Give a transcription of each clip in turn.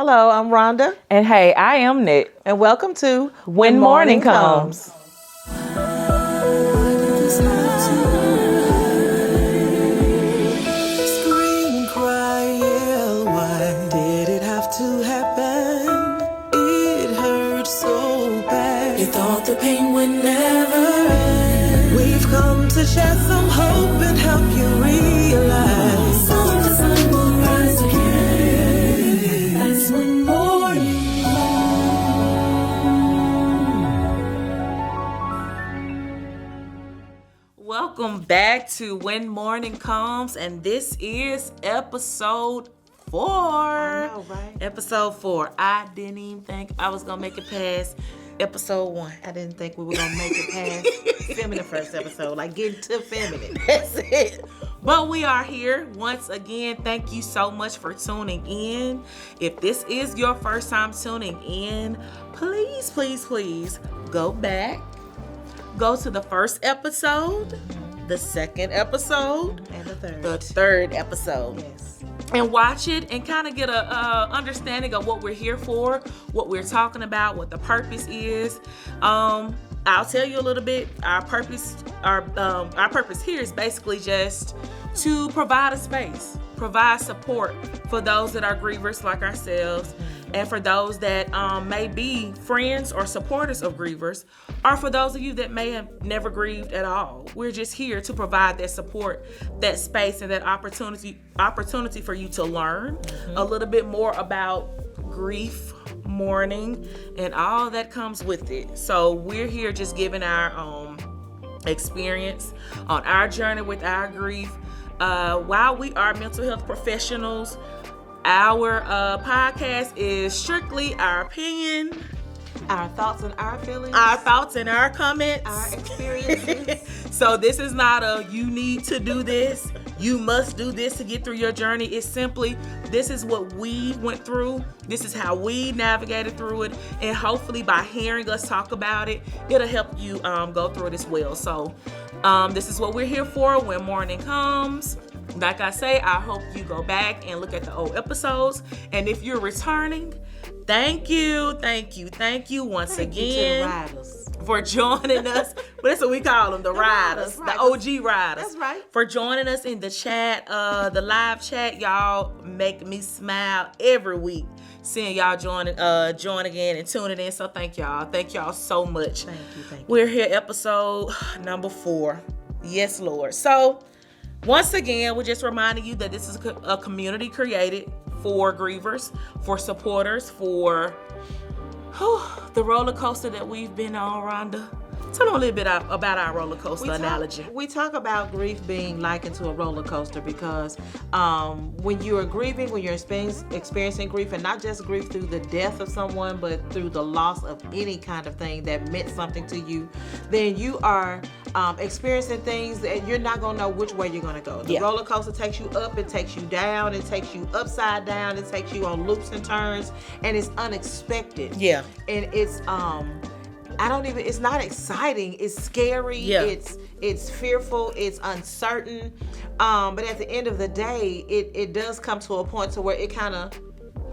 Hello, I'm Rhonda. And hey, I am Nick. And welcome to When Morning Comes. Scream, cry, yell, why did it have to happen? It hurt so bad. You thought the pain would never end. We've come to share some hope and help you realize some the sun will rise again. That's when morning comes. Welcome back to When Morning Comes, and this is episode 4. I know, right? Episode 4. I didn't even think I was gonna make it past episode 1. I didn't think we were going to make it past filming the first episode, like getting to filming it. That's it. But we are here once again. Thank you so much for tuning in. If this is your first time tuning in, please go back. Go to the first episode, the second episode, And the third. the third episode. Yes. And watch it and kind of get a understanding of what we're here for, what we're talking about, what the purpose is. I'll tell you a little bit. Our purpose here is basically just to provide a space, provide support for those that are grievers like ourselves, and for those that may be friends or supporters of grievers, or for those of you that may have never grieved at all. We're just here to provide that support, that space, and that opportunity for you to learn a little bit more about grief, mourning, and all that comes with it. So we're here just giving our experience on our journey with our grief. While we are mental health professionals, our podcast is strictly our opinion, Our thoughts and our feelings. our thoughts and our comments, Our experiences. So this is not a you need to do this, you must do this to get through your journey. It's simply, this is what we went through, this is how we navigated through it, and hopefully by hearing us talk about it, it'll help you go through it as well. So this is what we're here for when morning comes. Like I say, I hope you go back and look at the old episodes, and if you're returning, thank you once Thank you to the again riders. for joining us. But that's what we call them, the riders, riders. the OG riders. That's right. For joining us in the chat, the live chat. Y'all make me smile every week seeing y'all join again and tuning in. So thank y'all so much. Thank you. We're here, episode number 4. Yes, Lord. So once again, we're just reminding you that this is a community created for grievers, for supporters, for the roller coaster that we've been on, Rhonda. Tell them a little bit about our roller coaster analogy. We talk about grief being likened to a roller coaster because when you are grieving, when you're experiencing grief, and not just grief through the death of someone, but through the loss of any kind of thing that meant something to you, then you are experiencing things that you're not going to know which way you're going to go. The roller coaster takes you up, it takes you down, it takes you upside down, it takes you on loops and turns, and it's unexpected. Yeah. And it's it's not exciting. It's scary. Yeah. It's fearful. It's uncertain. But at the end of the day, it does come to a point to where it kind of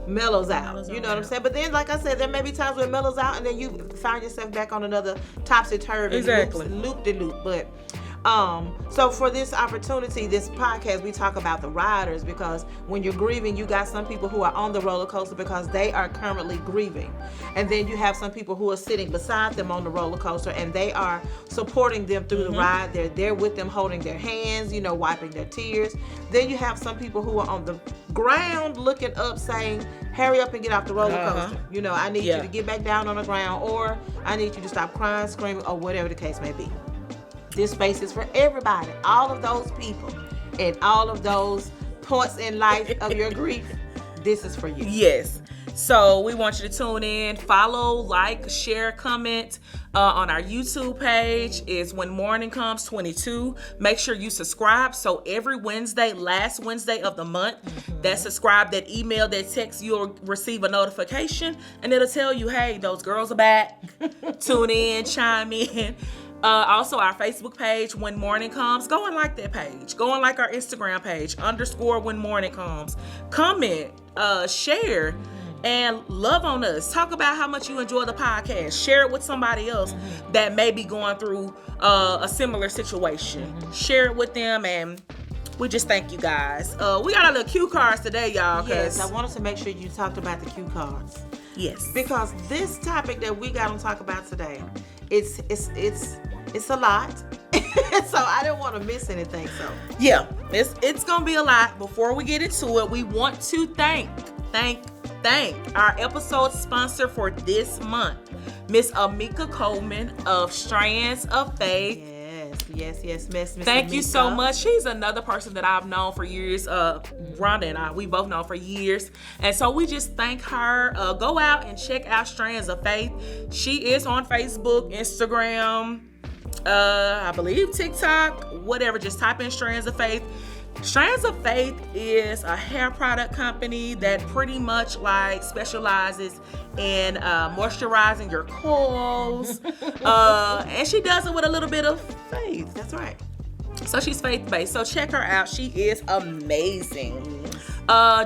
mellows out. You know what I'm saying? But then, like I said, there may be times where it mellows out and then you find yourself back on another topsy-turvy loop-de-loop. But so for this opportunity, this podcast, we talk about the riders, because when you're grieving, you got some people who are on the roller coaster because they are currently grieving. And then you have some people who are sitting beside them on the roller coaster and they are supporting them through the ride. They're there with them, holding their hands, wiping their tears. Then you have some people who are on the ground looking up saying, hurry up and get off the roller coaster. I need you to get back down on the ground, or I need you to stop crying, screaming, or whatever the case may be. This space is for everybody, all of those people, and all of those points in life of your grief. This is for you. Yes. So we want you to tune in, follow, like, share, comment on our YouTube page. Is When Morning Comes 22. Make sure you subscribe. So every Wednesday, last Wednesday of the month, that subscribe, that email, that text, you'll receive a notification, and it'll tell you, hey, those girls are back. Tune in, chime in. Also, our Facebook page, When Mourning Comes. Go and like that page. Go and like our Instagram page, _When Mourning Comes. Comment, share. and love on us. Talk about how much you enjoy the podcast. Share it with somebody else that may be going through a similar situation. Share it with them, and we just thank you guys. We got our little cue cards today, y'all. Yes, I wanted to make sure you talked about the cue cards. Yes. Because this topic that we got to talk about today, it's a lot. So I didn't want to miss anything. So yeah, it's gonna be a lot. Before we get into it, we want to thank our episode sponsor for this month, Miss Amika Coleman of Strands of Faith. Yes, Miss Thank Amika. you so much. She's another person that I've known for years. Rhonda and I, we both known for years. And so we just thank her. Go out and check out Strands of Faith. She is on Facebook, Instagram, I believe TikTok, whatever. Just type in Strands of Faith. Strands of Faith is a hair product company that pretty much like specializes in moisturizing your coils. And she does it with a little bit of faith. That's right. So she's faith-based. So check her out. She is amazing.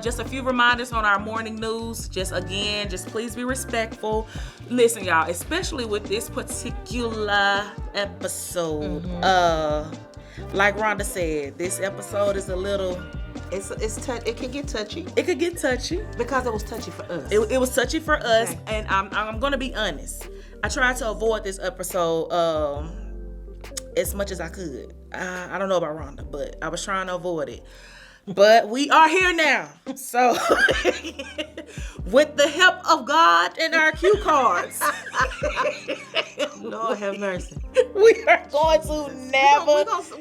Just a few reminders on our morning news. Just please be respectful. Listen, y'all, especially with this particular episode. Like Rhonda said, this episode is a little... It can get touchy. It could get touchy. Because it was touchy for us. It was touchy for us, Okay. and I'm going to be honest. I tried to avoid this episode as much as I could. I don't know about Rhonda, but I was trying to avoid it. But we are here now. So, with the help of God and our cue cards, Lord have mercy. we are going to never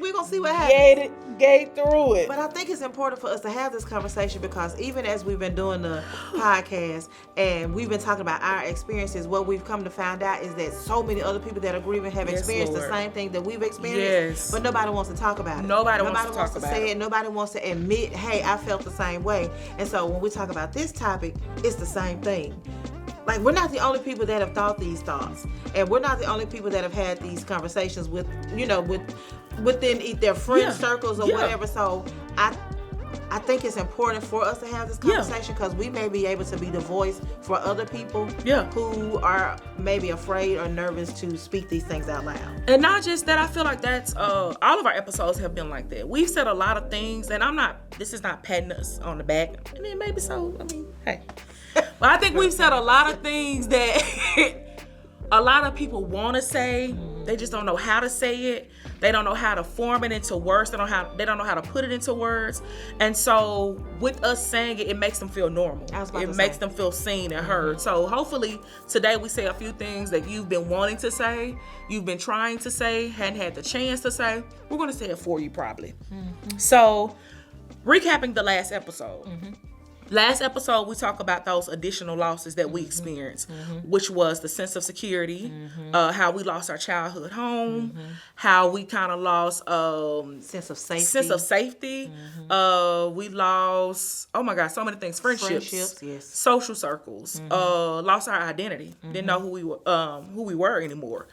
We're gonna see what happens. gate through it. But I think it's important for us to have this conversation because even as we've been doing the podcast and we've been talking about our experiences, what we've come to find out is that so many other people that are grieving have Yes, experienced Lord. the same thing that we've experienced. Yes. But nobody wants to talk about it. Nobody wants to talk to about say it. it. Nobody wants to admit, hey, I felt the same way. And so when we talk about this topic, it's the same thing. Like, we're not the only people that have thought these thoughts, and we're not the only people that have had these conversations with, within their friend circles or whatever. So I think it's important for us to have this conversation because we may be able to be the voice for other people who are maybe afraid or nervous to speak these things out loud. And not just that, I feel like that's all of our episodes have been like that. We've said a lot of things, and this is not patting us on the back. I mean, maybe so. I mean, hey. But I think we've said a lot of things that a lot of people want to say. They just don't know how to say it. They don't know how to form it into words. They don't know how to put it into words. And so with us saying it, it makes them feel normal. It makes them feel seen and heard. So hopefully today we say a few things that you've been wanting to say, you've been trying to say, hadn't had the chance to say. We're going to say it for you probably. So recapping the last episode. Last episode, we talked about those additional losses that we experienced, which was the sense of security, how we lost our childhood home, how we kind of lost sense of safety. We lost, oh my God, so many things. Friendships, yes. Social circles, lost our identity, didn't know who we were anymore.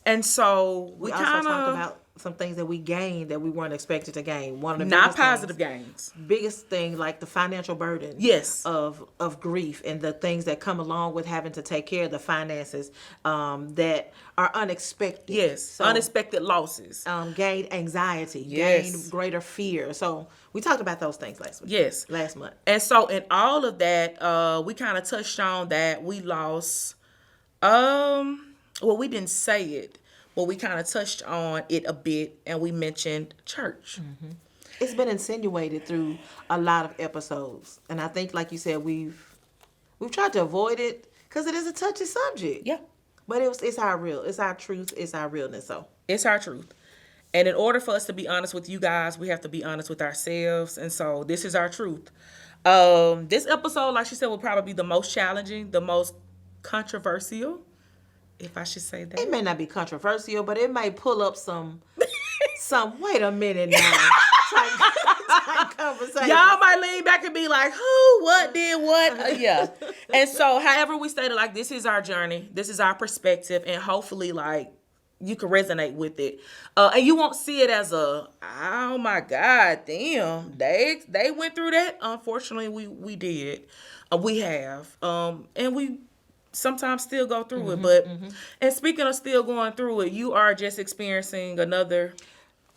And so we also kind talked of about some things that we gained that we weren't expected to gain. One of the not positive gains. Biggest thing, like the financial burden of grief and the things that come along with having to take care of the finances that are unexpected. Yes, so, unexpected losses. Gained anxiety, gained greater fear. So we talked about those things last week. Yes. Last month. And so in all of that, we kind of touched on that we lost, well, we didn't say it, but we kind of touched on it a bit, and we mentioned church. It's been insinuated through a lot of episodes, and I think, like you said, we've tried to avoid it because it is a touchy subject. Yeah, but it's our truth, it's our realness. So it's our truth, and in order for us to be honest with you guys, we have to be honest with ourselves, and so this is our truth. This episode, like she said, will probably be the most challenging, the most controversial, if I should say that. It may not be controversial, but it may pull up some wait a minute now type conversation. Y'all might lean back and be like, who, what, did what? Yeah. And so however we stated, like, this is our journey. This is our perspective. And hopefully, like, you can resonate with it, and you won't see it as a, oh my God, damn, they went through that. Unfortunately, we did, we have, and we sometimes still go through it. But and speaking of still going through it, you are just experiencing another.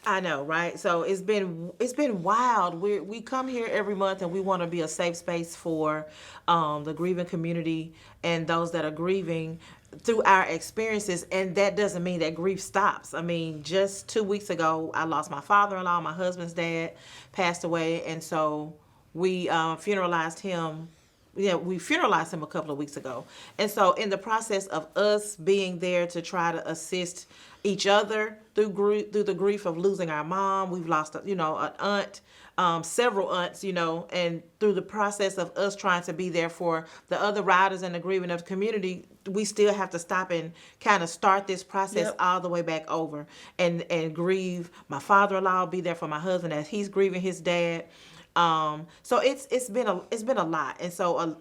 I know, right? So it's been wild. We come here every month, and we want to be a safe space for the grieving community and those that are grieving through our experiences. And that doesn't mean that grief stops. I mean, just 2 weeks ago, I lost my father-in-law. My husband's dad passed away, and so we funeralized him. Yeah, we funeralized him a couple of weeks ago. And so in the process of us being there to try to assist each other through the grief of losing our mom, we've lost, an aunt, several aunts, and through the process of us trying to be there for the other riders and the grieving of the community, we still have to stop and kind of start this process all the way back over and grieve. My father-in-law, be there for my husband as he's grieving his dad. So it's been a lot, and so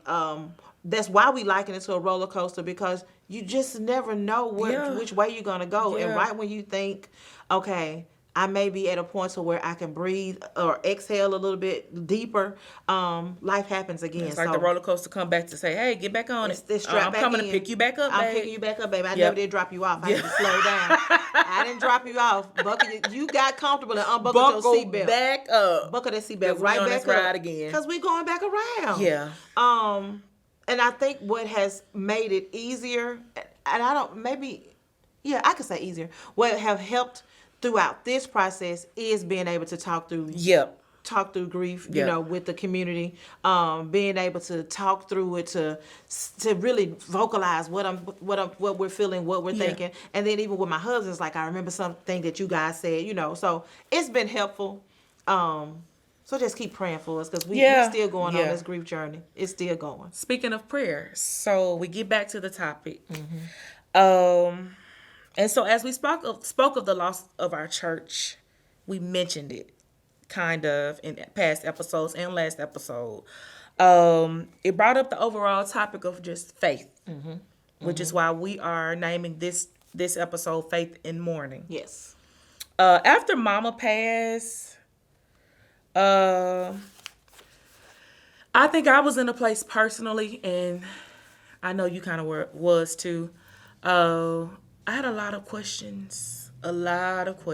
that's why we liken it to a roller coaster, because you just never know which way you're gonna go. And right when you think, okay, I may be at a point to where I can breathe or exhale a little bit deeper, life happens again. It's like the roller coaster come back to say, hey, get back on it. I'm coming to pick you back up, babe. I'm picking you back up, baby. I never did drop you off. I had to slow down. I didn't drop you off. You got comfortable and unbuckled your seatbelt. Back up. Buckle that seatbelt right back up. Ride again. Because we're going back around. Yeah. And I think what has made it easier, and I could say easier, what have helped throughout this process is being able to talk through grief, with the community, being able to talk through it, to really vocalize what we're feeling, what we're thinking. And then even with my husband, it's like, I remember something that you guys said, so it's been helpful. So just keep praying for us, because we're still going on this grief journey. It's still going. Speaking of prayer, so we get back to the topic. And so as we spoke of the loss of our church, we mentioned it kind of in past episodes and last episode. It brought up the overall topic of just faith, which is why we are naming this episode Faith in Mourning. Yes. After Mama passed, I think I was in a place personally, and I know you kind of was too. I had a lot of questions, a lot of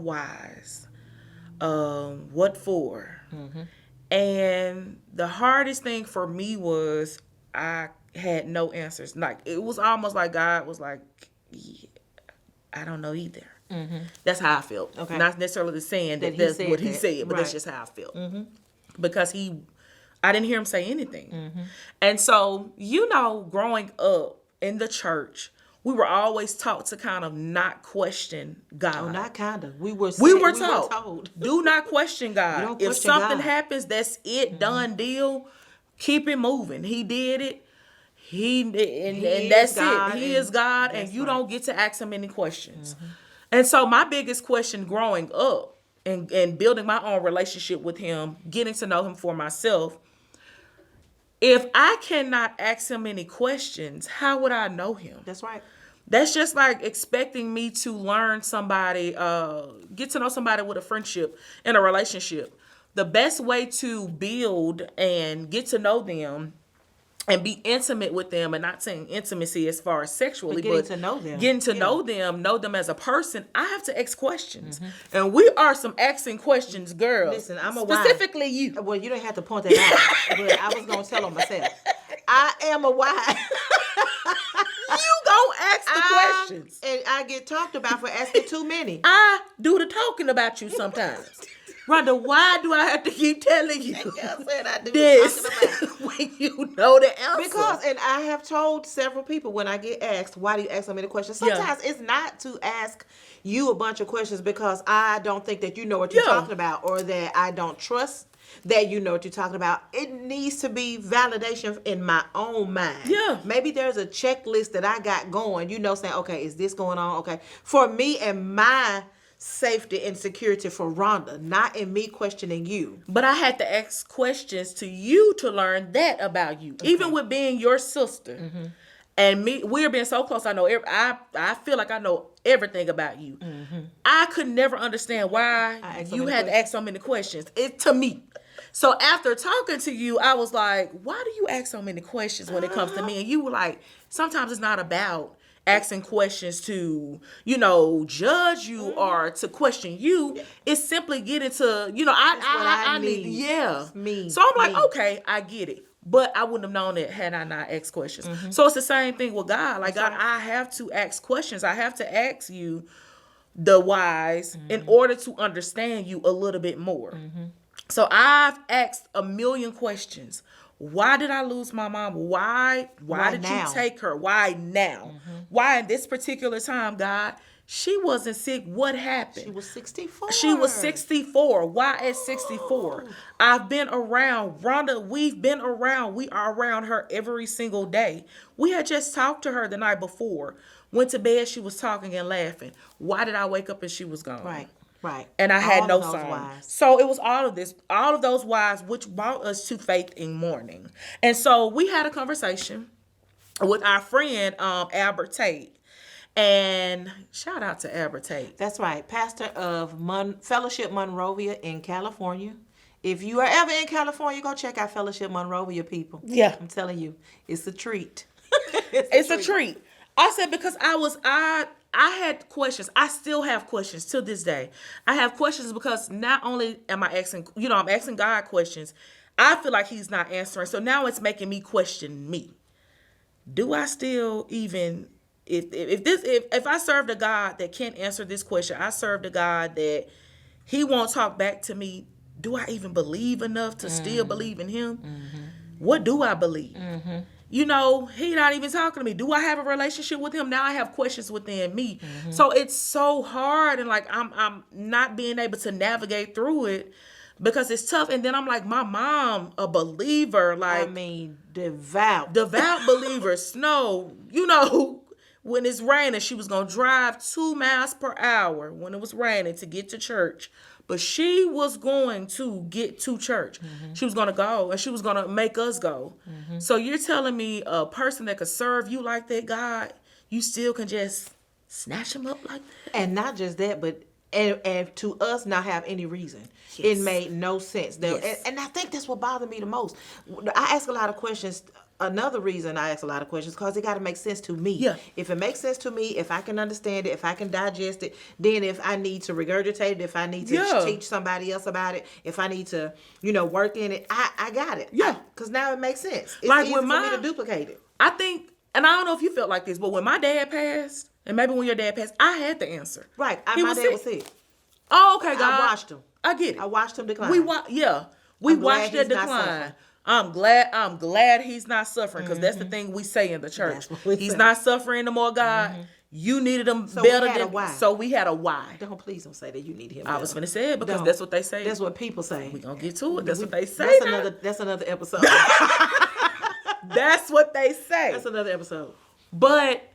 whys. What for? And the hardest thing for me was I had no answers. Like, it was almost like God was like, I don't know either. That's how I felt. Okay. Not necessarily saying that's what he said, but that's just how I felt. Because I didn't hear him say anything. And so, growing up in the church, we were always taught to kind of not question God. Oh, not kind of. We were told. Do not question God. If something happens, that's it. Done deal. Keep it moving. He did it. And that's it. He is God, and you don't get to ask him any questions. And so my biggest question growing up and building my own relationship with him, getting to know him for myself, if I cannot ask him any questions, how would I know him? That's right. That's just like expecting me to learn somebody, get to know somebody with a friendship and a relationship. The best way to build and get to know them and be intimate with them, and not saying intimacy as far as sexually, but to know them. Getting to know them as a person, I have to ask questions. And we are some asking questions girls. Listen, I'm a specifically you. Well, you don't have to point that out, but I was going to tell on myself. I am a why. You gonna ask the questions. And I get talked about for asking too many. I do the talking about you sometimes. Rhonda, why do I have to keep telling you I do this about when you know the answer? Because, and I have told several people when I get asked, why do you ask so many questions? Sometimes it's not to ask you a bunch of questions because I don't think that you know what you're talking about, or that I don't trust that you know what you're talking about. It needs to be validation in my own mind. Yeah. Maybe there's a checklist that I got going, saying, okay, is this going on? Okay. For me and my safety and security for Rhonda, not in me questioning you. But I had to ask questions to you to learn that about you. Okay. Even with being your sister, And we're being so close. I know. I feel like I know everything about you. I could never understand why you had to ask so many questions. To me. So after talking to you, I was like, why do you ask so many questions when it comes to me? And you were like, sometimes it's not about asking questions to, judge you or to question you. It's simply getting to, I need, me. So I'm like, okay, I get it. But I wouldn't have known it had I not asked questions. So it's the same thing with God. Like, God, I have to ask questions. I have to ask you the whys in order to understand you a little bit more. So I've asked a million questions. Why did I lose my mom? Why did you take her? Why now? Why in this particular time, God? She wasn't sick. What happened? She was 64. She was 64. Why at 64? I've been around. Rhonda, we've been around. We are around her every single day. We had just talked to her the night before. Went to bed, she was talking and laughing. Why did I wake up and she was gone? Right. And I had no sign. So it was all of those whys, which brought us to faith in mourning. And so we had a conversation with our friend, Albert Tate. And shout out to Albert Tate. That's right. Pastor of Fellowship Monrovia in California. If you are ever in California, go check out Fellowship Monrovia, people. Yeah. I'm telling you, it's a treat. It's a treat. I said because I had questions. I still have questions to this day. I have questions because not only am I asking, I'm asking God questions. I feel like he's not answering. So now it's making me question me. Do I still even, if I serve the God that can't answer this question, I serve the God that he won't talk back to me. Do I even believe enough to still believe in him? What do I believe? He not even talking to me. Do I have a relationship with him? Now I have questions within me. So it's so hard, and like I'm not being able to navigate through it because it's tough. And then I'm like, my mom, a believer, like devout believer. Snow, when it's raining, she was gonna drive 2 miles per hour when it was raining to get to church. But she was going to get to church. She was going to go, and she was going to make us go. So you're telling me a person that could serve you like that, God, you still can just snatch him up like that? And not just that, but and to us not have any reason. Yes. It made no sense. Yes. And I think that's what bothered me the most. I ask a lot of questions. Another reason I ask a lot of questions because it got to make sense to me. Yeah. If it makes sense to me, if I can understand it, if I can digest it, then if I need to regurgitate it, if I need to teach somebody else about it, if I need to, work in it, I got it. Yeah. Because now it makes sense. It's like easy for me to duplicate it. I think, and I don't know if you felt like this, but when my dad passed, and maybe when your dad passed, I had the answer. Right. My dad was sick. Oh, okay, God. I watched him. I get it. I watched him decline. We watched that decline. I'm glad he's not suffering because that's the thing we say in the church. He's not suffering no more, God. You needed him better than why. So we had a why. Please don't say that you need him. I was gonna say it because that's what they say. That's what people say. We're gonna get to it. That's what they say. That's another episode. That's what they say. That's another episode. But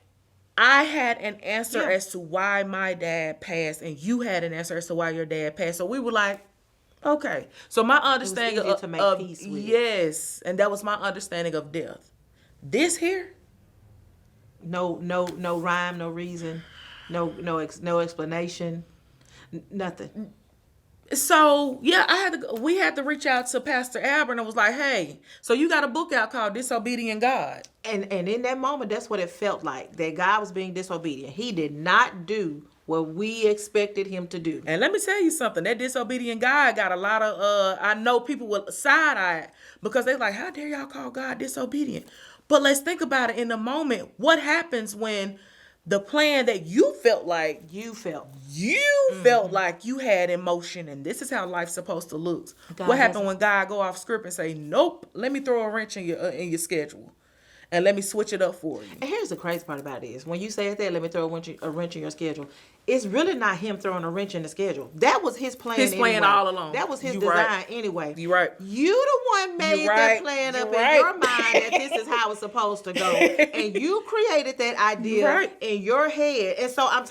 I had an answer as to why my dad passed, and you had an answer as to why your dad passed. So we were like, okay. So my understanding of peace with yes, and that was my understanding of death. This here, no rhyme, no reason, no explanation, nothing. So we had to reach out to Pastor Albert and was like, hey, so you got a book out called Disobedient God. And in that moment, that's what it felt like, that God was being disobedient. He did not do what we expected him to do. And let me tell you something, that disobedient God got a lot of, I know people with side-eye because they're like, how dare y'all call God disobedient? But let's think about it in the moment. What happens when the plan that you felt like you had in motion, and this is how life's supposed to look. What happened when God go off script and say, nope, let me throw a wrench in your schedule and let me switch it up for you. And here's the crazy part about it is when you say that, let me throw a wrench in your schedule, it's really not him throwing a wrench in the schedule. That was his plan. His plan all along. That was his design anyway. You're right. You the one made that plan up in your mind that this is how it's supposed to go. And you created that idea in your head. And so I'm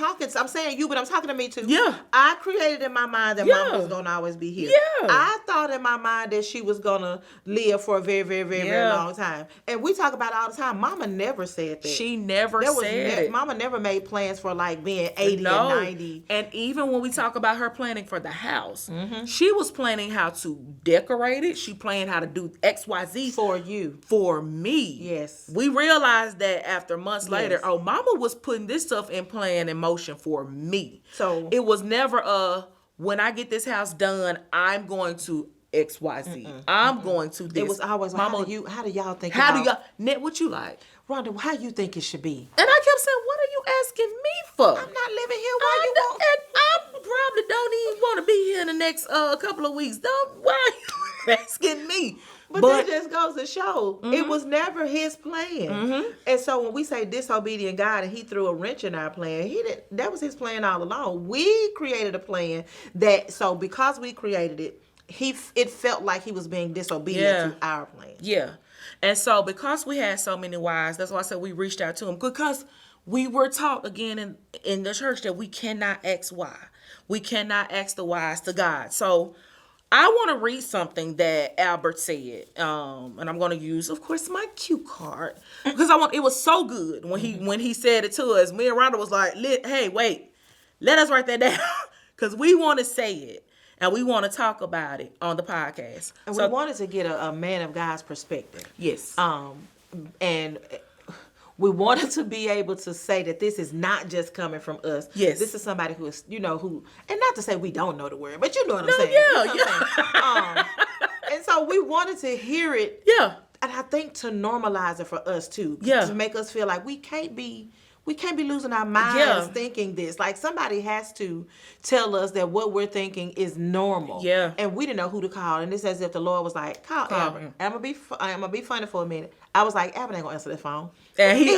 saying you, but I'm talking to me too. Yeah. I created in my mind that Mama was going to always be here. Yeah. I thought in my mind that she was going to live for a very, very, very, very long time. And we talk about all the time. Mama never said that. She never said it. Mama never made plans for like being 80 and 90. And even when we talk about her planning for the house, she was planning how to decorate it. She planned how to do XYZ For you. For me. Yes. We realized that after months later, Mama was putting this stuff in motion for me. So it was never when I get this house done, I'm going to XYZ. I'm going to this. It was always like, Mama, how do y'all think Net, what you like? Rhonda, how you think it should be? And I kept saying, what are you asking me for? I'm not living here. Why you want? And I probably don't even want to be here in the next couple of weeks. Why are you asking me? But that just goes to show it was never his plan. And so when we say disobedient God and he threw a wrench in our plan, that was his plan all along. We created a plan so because we created it, it felt like he was being disobedient to our plan. Yeah. And so because we had so many wives, that's why I said we reached out to him, because we were taught again in the church that we cannot ask why. We cannot ask the whys to God. So I want to read something that Albert said, and I'm going to use, of course, my cue card, because it was so good when he said it to us. Me and Rhonda was like, hey, wait, let us write that down, because we want to say it. And we want to talk about it on the podcast. And we wanted to get a man of God's perspective. Yes. And we wanted to be able to say that this is not just coming from us. Yes. This is somebody who is, and not to say we don't know the word, but you know what I'm saying. Yeah, you know what I'm saying? And so we wanted to hear it. Yeah. And I think to normalize it for us too. Yeah. To make us feel like we can't be losing our minds thinking this. Like somebody has to tell us that what we're thinking is normal. Yeah. And we didn't know who to call. And it's as if the Lord was like, call Albert. I'm gonna be funny for a minute. I was like, Albert ain't gonna answer that phone. And he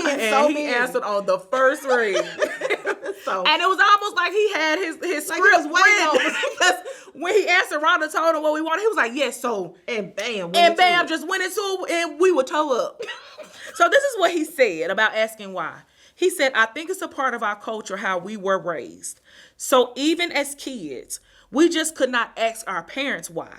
answered on the first ring. And it was almost like he had his script written. Because when he answered, Rhonda told him what we wanted. He was like, yes, so. And bam. Just went into it, and we were toe up. So this is what he said about asking why. He said, I think it's a part of our culture how we were raised. So even as kids, we just could not ask our parents why.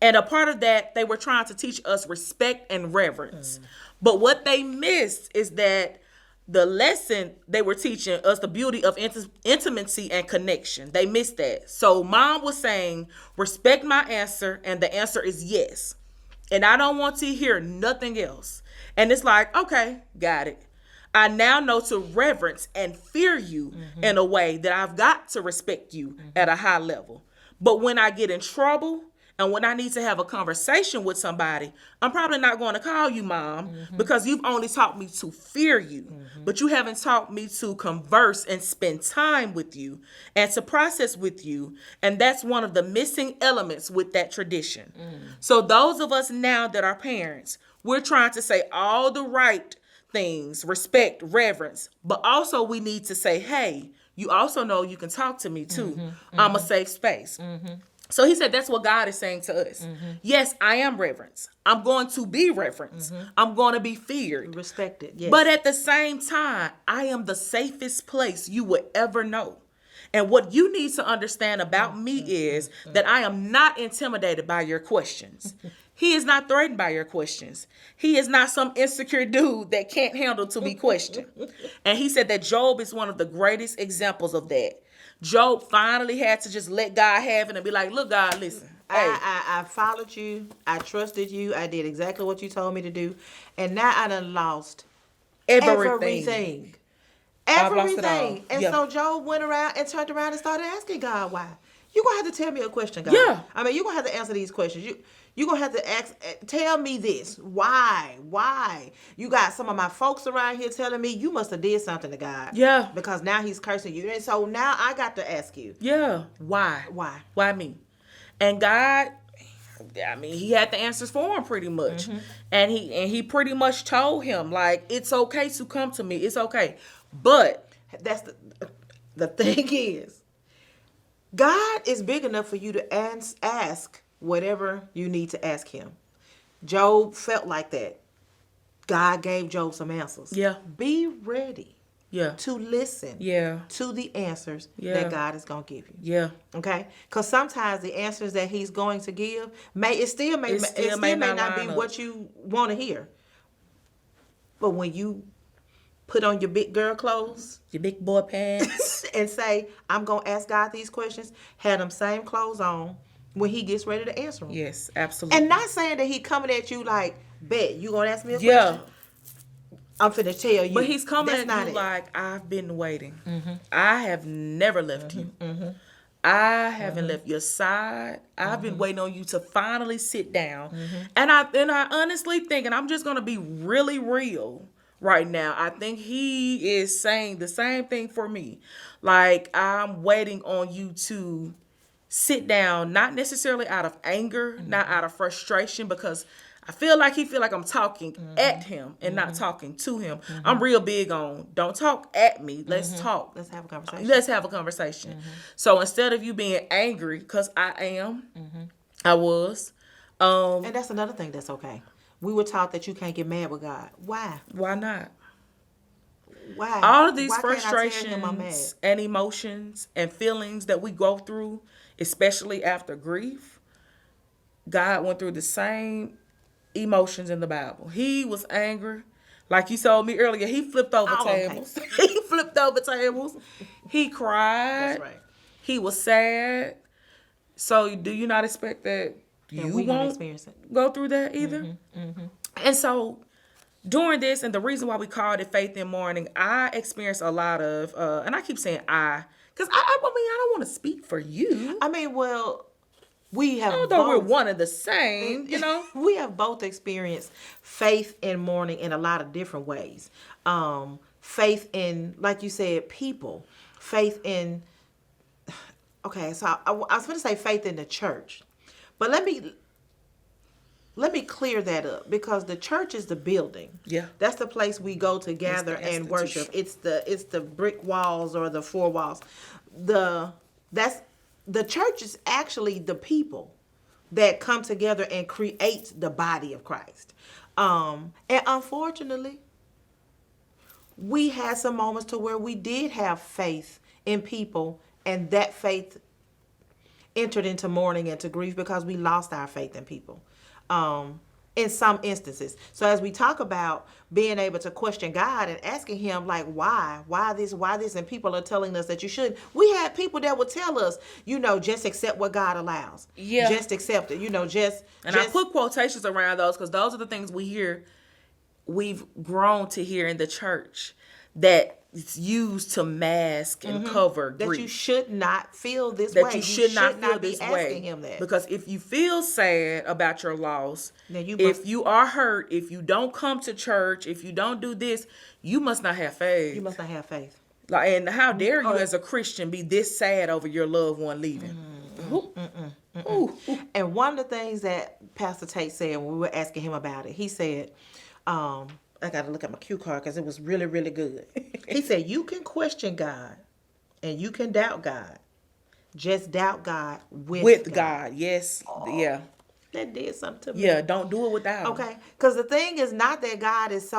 And a part of that, they were trying to teach us respect and reverence. But what they missed is that the lesson they were teaching us, the beauty of intimacy and connection. They missed that. So mom was saying, respect my answer, and the answer is yes. And I don't want to hear nothing else. And it's like, okay, got it. I now know to reverence and fear you in a way that I've got to respect you at a high level. But when I get in trouble and when I need to have a conversation with somebody, I'm probably not going to call you mom because you've only taught me to fear you, but you haven't taught me to converse and spend time with you and to process with you. And that's one of the missing elements with that tradition. So those of us now that are parents, we're trying to say all the right things, respect, reverence, but also we need to say, hey, you also know you can talk to me too. I'm a safe space. So he said that's what God is saying to us. Yes, I am reverence. I'm going to be reverenced. I'm going to be feared. Respected, yes. But at the same time, I am the safest place you would ever know. And what you need to understand about me is that I am not intimidated by your questions. He is not threatened by your questions. He is not some insecure dude that can't handle to be questioned. And he said that Job is one of the greatest examples of that. Job finally had to just let God have it and be like, look, God, listen. Hey. I followed you. I trusted you. I did exactly what you told me to do. And now I done lost everything. Everything. And so Job went around and turned around and started asking God why. You're going to have to tell me a question, God. Yeah. I mean, you're going to have to answer these questions. You're going to have to ask, tell me this. Why? You got some of my folks around here telling me you must have did something to God. Yeah. Because now he's cursing you. And so now I got to ask you. Yeah. Why? Why me? And God, I mean, he had the answers for him pretty much. And he pretty much told him, like, it's okay to come to me. It's okay. But that's the thing is, God is big enough for you to ask whatever you need to ask him. Job felt like that. God gave Job some answers. Yeah. Be ready to listen to the answers that God is going to give you. Yeah. Okay? Because sometimes the answers that he's going to give may not be what you want to hear. But when you put on your big girl clothes, Your big boy pants. and say, I'm going to ask God these questions, have them same clothes on when he gets ready to answer them. Yes, absolutely. And not saying that he coming at you like, bet, you going to ask me a yeah. question? I'm finna tell you. But he's coming That's at not you it. like, I've been waiting. I have never left you. I haven't left your side. I've been waiting on you to finally sit down. And I honestly think, and I'm just gonna be really real right now, I think he is saying the same thing for me. Like, I'm waiting on you to sit down, not necessarily out of anger, not out of frustration, because I feel like I'm talking at him and not talking to him. I'm real big on, don't talk at me. Let's talk. Let's have a conversation. Let's have a conversation. So instead of you being angry, because I am, I was. And that's another thing that's okay. We were taught that you can't get mad with God. Why? Why not? Why? All of these Why can't I tell him I'm mad? frustrations and emotions and feelings that we go through, especially after grief, God went through the same emotions in the Bible. He was angry. Like you told me earlier, he flipped over tables. He flipped over tables. He cried. That's right. He was sad. So do you not expect that you we gonna won't experience it. go through that either? And so during this, and the reason why we called it Faith in Mourning, I experienced a lot of, and I keep saying because I mean, I don't want to speak for you. I mean, well, we have Although we're both. one and the same, you know. We have both experienced faith in mourning in a lot of different ways. Faith in, like you said, people. Faith in, okay, so I was going to say faith in the church. But let me clear that up, because the church is the building. Yeah. That's the place we go to gather and worship. It's the brick walls or the four walls. The church is actually the people that come together and create the body of Christ. And unfortunately, we had some moments to where we did have faith in people, and that faith entered into mourning and to grief because we lost our faith in people. In some instances. So as we talk about being able to question God and asking him, like, why this, and people are telling us that you shouldn't. We had people that would tell us, just accept what God allows. Yeah. Just accept it, And I put quotations around those because those are the things we've grown to hear in the church that it's used to mask and cover grief. that you should not feel this way. That you should not feel be this asking way. him that. Because if you feel sad about your loss, Then if you are hurt, if you don't come to church, if you don't do this, you must not have faith. You must not have faith. Like, and how dare you as a Christian be this sad over your loved one leaving? Ooh. And one of the things that Pastor Tate said when we were asking him about it, he said, I got to look at my cue card because it was really, really good. He said, you can question God and you can doubt God. Just doubt God with God. Yes. Yeah. That did something to me. Yeah. Don't do it without him. Okay. Because the thing is not that God is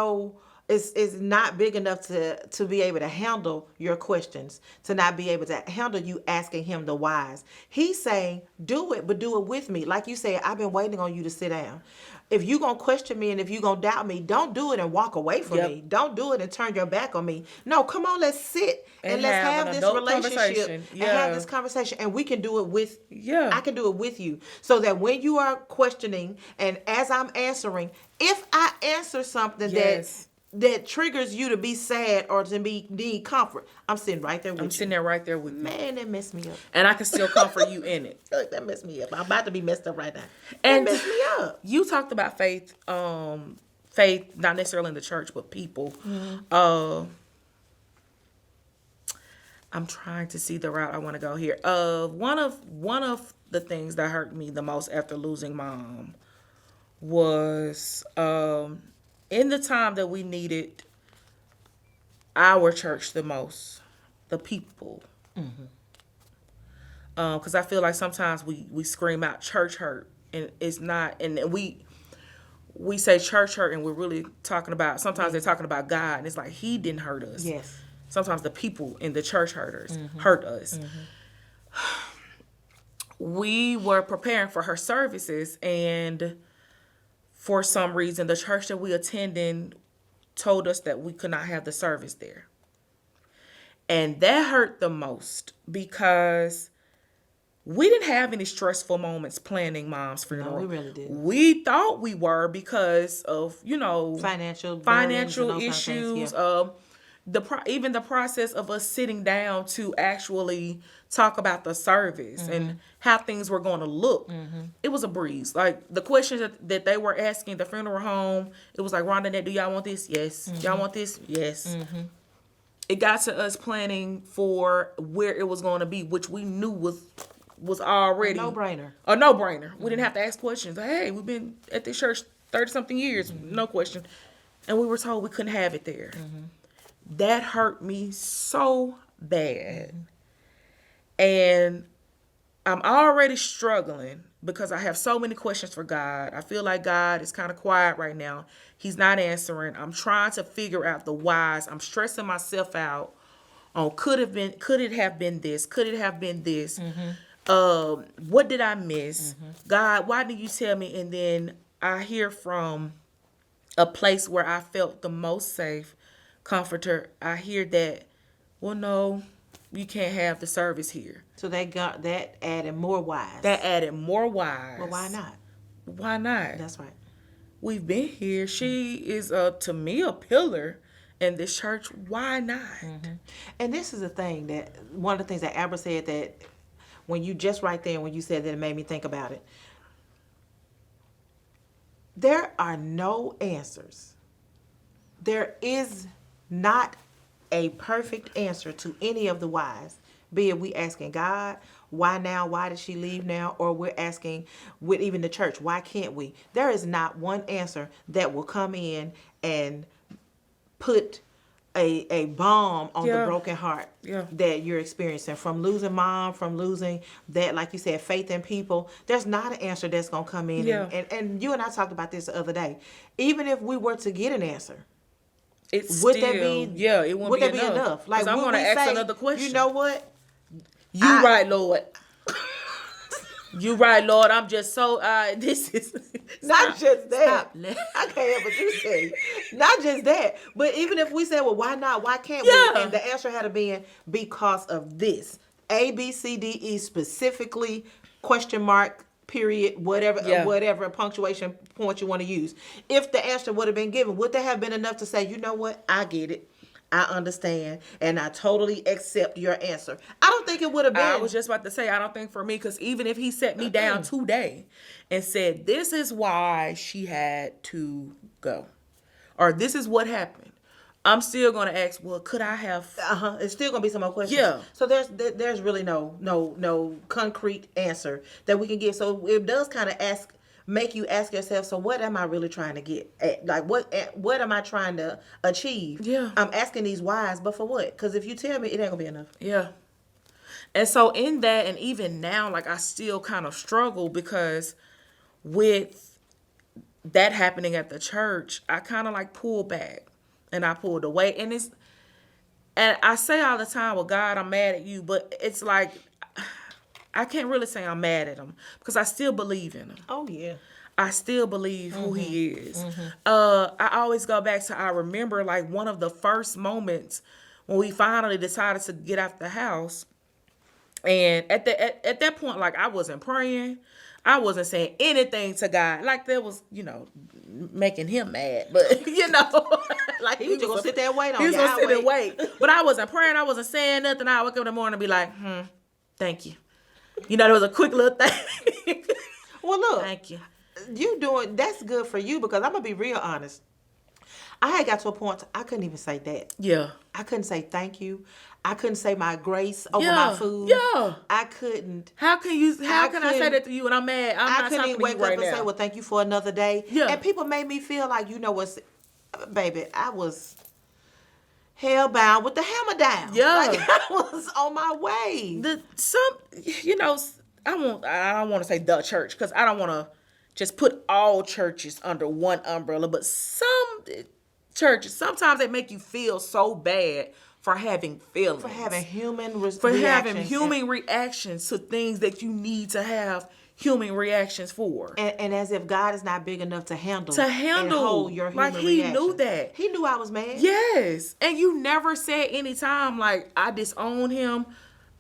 is not big enough to be able to handle your questions, to not be able to handle you asking him the whys. He's saying, do it, but do it with me. Like you said, I've been waiting on you to sit down. If you're going to question me and if you're going to doubt me, don't do it and walk away from me. Don't do it and turn your back on me. No, come on, let's sit and let's have this relationship and have this conversation. And we can do it I can do it with you. So that when you are questioning and as I'm answering, if I answer something that triggers you to be sad or to need comfort, I'm sitting right there with you. I'm sitting there right there with you. Man, that messed me up. And I can still comfort you in it. Look, that messed me up. I'm about to be messed up right now. And that messed me up. You talked about faith, faith not necessarily in the church, but people. I'm trying to see the route I want to go here. One of the things that hurt me the most after losing Mom was in the time that we needed our church the most, the people. Because I feel like sometimes we scream out church hurt, and it's not, and we say church hurt, and we're really talking about, sometimes they're talking about God, and it's like he didn't hurt us. Yes. Sometimes the people in the church hurt us. We were preparing for her services, and for some reason, the church that we attended told us that we could not have the service there. And that hurt the most because we didn't have any stressful moments planning Mom's funeral. No, we really didn't. We thought we were because of, financial issues. Even the process of us sitting down to actually talk about the service and how things were going to look. It was a breeze. Like the questions that they were asking the funeral home, it was like, Rhonda, do y'all want this? Yes. Y'all want this? Yes. It got to us planning for where it was going to be, which we knew was already a no-brainer. A no-brainer. We didn't have to ask questions. Hey, we've been at this church 30-something years. No question. And we were told we couldn't have it there. That hurt me so bad. And I'm already struggling because I have so many questions for God. I feel like God is kind of quiet right now. He's not answering. I'm trying to figure out the whys. I'm stressing myself out on could it have been this? Could it have been this? What did I miss? God, why did you tell me? And then I hear from a place where I felt the most safe, comforter. I hear that, well, no, you can't have the service here. So that added more whys. That added more whys. Well, why not? Why not? That's right. We've been here. She is, to me, a pillar in this church. Why not? And this is the thing one of the things that Abra said that when you just right there, when you said that, it made me think about it. There are no answers. There is not a perfect answer to any of the whys. Be it we asking God, why now? Why did she leave now? Or we're asking with even the church, why can't we? There is not one answer that will come in and put a balm on the broken heart that you're experiencing from losing Mom, from losing that, like you said, faith in people. There's not an answer that's going to come in. And you and I talked about this the other day. Even if we were to get an answer, it would wouldn't be enough. Like, I'm going to ask another question. You know what? Right, Lord. You right, Lord. I'm just so this is not just that. I can't help what you say. Not just that, but even if we said, well, why not? Why can't we? And the answer had to be because of this. A, B, C, D, E specifically, question mark, period, whatever punctuation point you want to use. If the answer would have been given, would there have been enough to say, you know what? I get it. I understand, and I totally accept your answer. I don't think it would have been. I was just about to say, I don't think for me, because even if he set me down today and said, this is why she had to go, or this is what happened, I'm still going to ask, well, could I have? It's still going to be some more questions. Yeah. So there's really no concrete answer that we can give. So it does kind of make you ask yourself, so what am I really trying to get at? Like, what am I trying to achieve? Yeah. I'm asking these whys, but for what? Because if you tell me, it ain't gonna be enough. Yeah. And so in that, and even now, like, I still kind of struggle because with that happening at the church, I kind of like pulled back and I pulled away. And I say all the time, well, God, I'm mad at you, but it's like, I can't really say I'm mad at him because I still believe in him. Oh, yeah. I still believe who he is. I always go back to, I remember like one of the first moments when we finally decided to get out the house. And at that point, like, I wasn't praying. I wasn't saying anything to God. Like, that was, making him mad. But, like he was just going to sit there and wait on you. He was going to sit and wait. But I wasn't praying. I wasn't saying nothing. I woke up in the morning and be like, thank you. There was a quick little thing. Well, look. Thank you. That's good for you because I'm going to be real honest. I had got to a point I couldn't even say that. Yeah. I couldn't say thank you. I couldn't say my grace over my food. Yeah. I couldn't. How can I say that to you when I'm mad? I couldn't even wake up and say, well, thank you for another day. Yeah. And people made me feel like, baby, I was hellbound with the hammer down. Yeah. Like, I was on my way. I don't want to say the church because I don't want to just put all churches under one umbrella, but some churches, sometimes they make you feel so bad for having feelings. For having human reactions to things that you need to have human reactions for. And as if God is not big enough to handle And hold your human like he reaction. knew that. He knew I was mad. Yes. And you never said any time like I disown him.